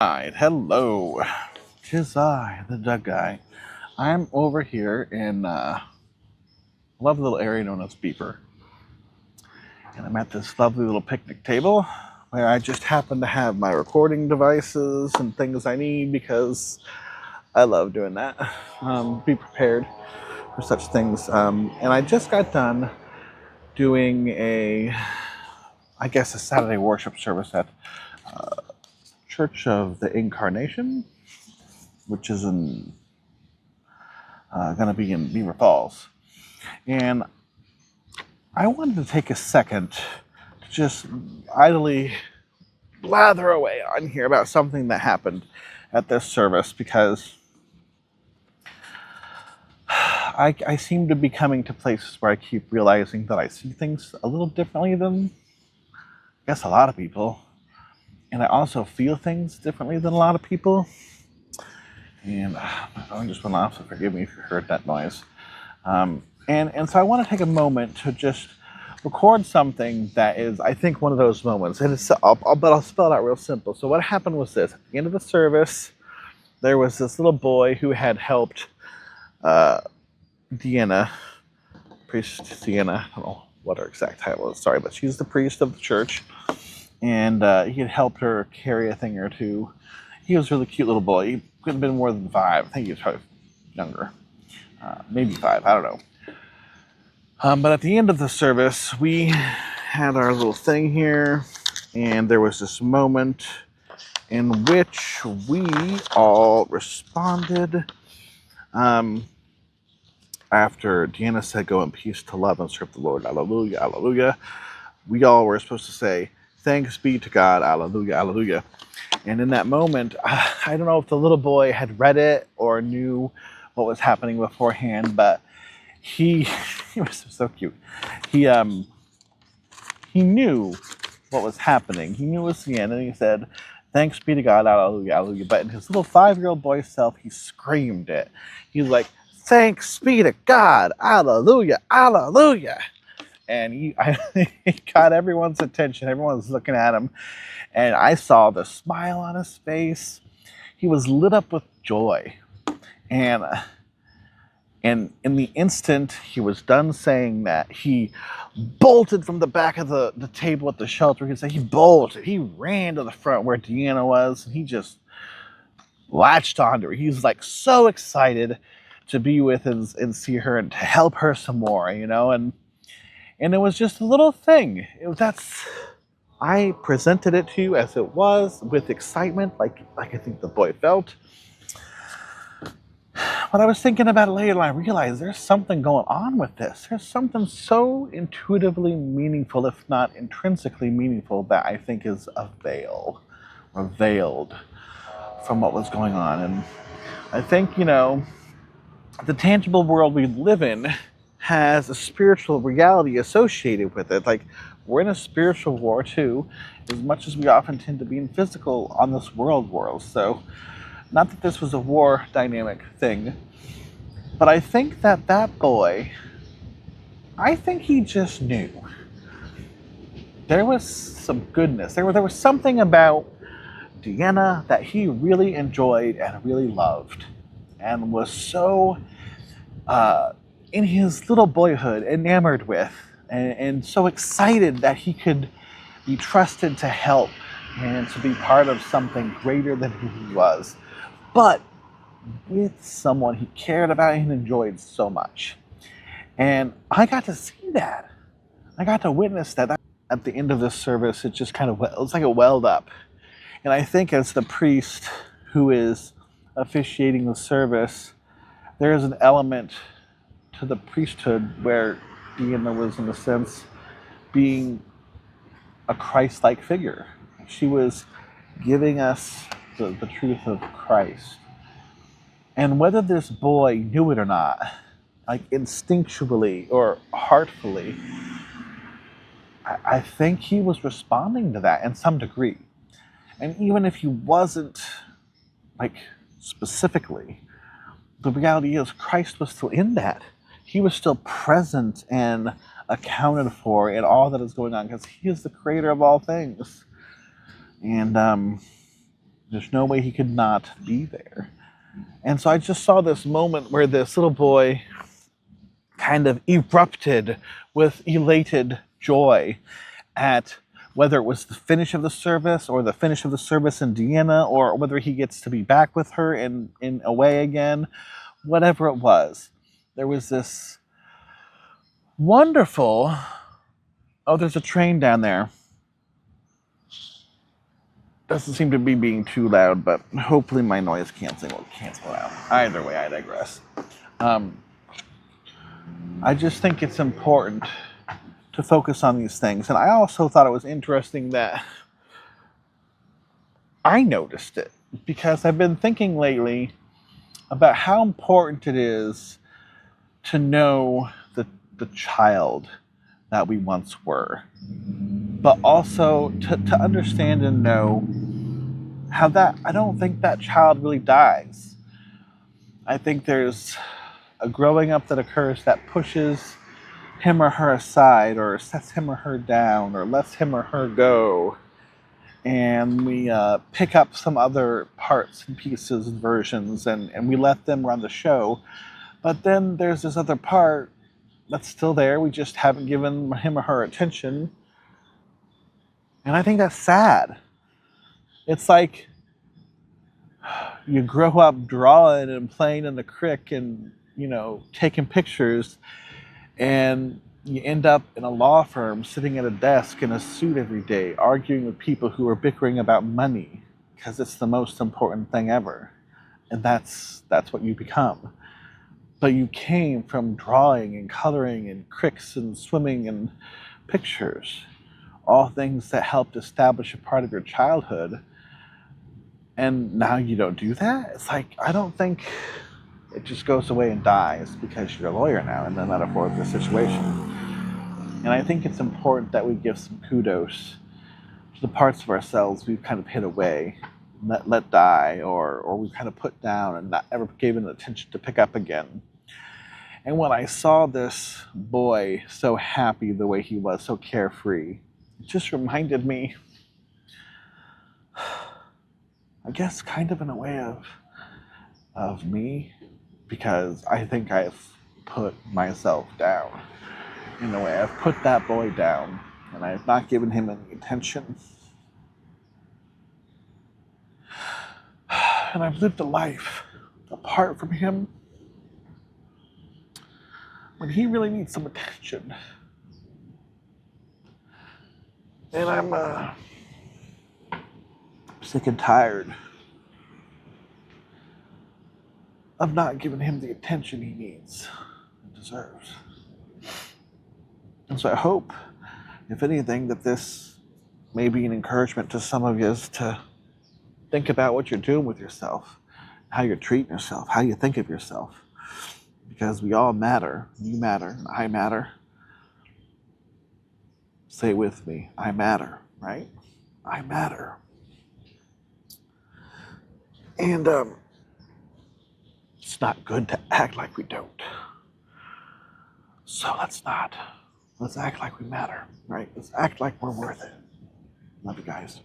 Alright, hello. 'Tis I, the Doug guy. I'm over here in a lovely little area known as Beeper. And I'm at this lovely little picnic table where I just happen to have my recording devices and things I need because I love doing that. Be prepared for such things. And I just got done doing a Saturday worship service at Church of the Incarnation, which is going to be in Beaver Falls. And I wanted to take a second to just idly blather away on here about something that happened at this service because I seem to be coming to places where I keep realizing that I see things a little differently than, I guess, a lot of people. And I also feel things differently than a lot of people. And my phone just went off, so forgive me if you heard that noise. And so I want to take a moment to just record something that is, I think, one of those moments. And I'll spell it out real simple. So what happened was this. At the end of the service, there was this little boy who had helped Deanna, priest Deanna. I don't know what her exact title is, sorry, but she's the priest of the church. And he had helped her carry a thing or two. He was a really cute little boy. He couldn't have been more than 5. I think he was probably younger. Maybe 5, I don't know. But at the end of the service, we had our little thing here, and there was this moment in which we all responded. After Deanna said, "Go in peace to love and serve the Lord, hallelujah, hallelujah," we all were supposed to say, "Thanks be to God, hallelujah, hallelujah." And in that moment, I don't know if the little boy had read it or knew what was happening beforehand, but he was so cute. He knew what was happening. He knew it was the end, and he said, "Thanks be to God, hallelujah, hallelujah." But in his little 5-year-old boy self, he screamed it. He was like, "Thanks be to God, hallelujah, hallelujah." And he got everyone's attention. Everyone was looking at him, and I saw the smile on his face. He was lit up with joy. And in the instant he was done saying that, he bolted from the back of the table at the shelter. He bolted. He ran to the front where Deanna was, and he just latched onto her. He's like so excited to be with and see her and to help her some more, and it was just a little thing. I presented it to you as it was, with excitement, like I think the boy felt. But I was thinking about it later, and I realized there's something going on with this. There's something so intuitively meaningful, if not intrinsically meaningful, that I think is veiled from what was going on. And I think, the tangible world we live in has a spiritual reality associated with it. Like, we're in a spiritual war too, as much as we often tend to be in physical on this world. So, not that this was a war dynamic thing, but I think that boy, I think he just knew. There was some goodness. There was something about Deanna that he really enjoyed and really loved, and was so, in his little boyhood, enamored with, and so excited that he could be trusted to help and to be part of something greater than who he was, but with someone he cared about and enjoyed so much. And I got to see that. I got to witness that. At the end of this service, it just kind of, it was like it welled up. And I think as the priest who is officiating the service, there is an element to the priesthood where Deanna was, in a sense, being a Christ-like figure. She was giving us the truth of Christ. And whether this boy knew it or not, like instinctually or heartfully, I think he was responding to that in some degree. And even if he wasn't, like, specifically, the reality is Christ was still in that. He was still present and accounted for in all that is going on, because he is the creator of all things. And There's no way he could not be there. And so I just saw this moment where this little boy kind of erupted with elated joy at whether it was the finish of the service or the finish of the service in Deanna, or whether he gets to be back with her in a way again, whatever it was. There was this wonderful, oh, there's a train down there. Doesn't seem to be being too loud, but hopefully my noise canceling will cancel out. Either way, I digress. I just think it's important to focus on these things. And I also thought it was interesting that I noticed it, because I've been thinking lately about how important it is to know the child that we once were, but also to understand and know how that, I don't think that child really dies. I think there's a growing up that occurs that pushes him or her aside, or sets him or her down, or lets him or her go, and we pick up some other parts and pieces and versions, and we let them run the show. But then there's this other part that's still there. We just haven't given him or her attention. And I think that's sad. It's like you grow up drawing and playing in the creek and, taking pictures, and you end up in a law firm sitting at a desk in a suit every day, arguing with people who are bickering about money because it's the most important thing ever. And that's what you become. But you came from drawing and coloring and cricks and swimming and pictures, all things that helped establish a part of your childhood. And now you don't do that? It's like, I don't think it just goes away and dies because you're a lawyer now in the metaphorical situation. And I think it's important that we give some kudos to the parts of ourselves we've kind of hid away, let die, or we've kind of put down and not ever given attention to pick up again. And when I saw this boy so happy the way he was, so carefree, it just reminded me, I guess kind of in a way of me, because I think I've put myself down. In a way, I've put that boy down, and I've not given him any attention. And I've lived a life apart from him when he really needs some attention. And I'm sick and tired of not giving him the attention he needs and deserves. And so I hope, if anything, that this may be an encouragement to some of you to think about what you're doing with yourself, how you're treating yourself, how you think of yourself. Because we all matter. You matter. I matter. Say it with me. I matter, right? I matter. And it's not good to act like we don't. So let's not. Let's act like we matter, right? Let's act like we're worth it. Love you guys.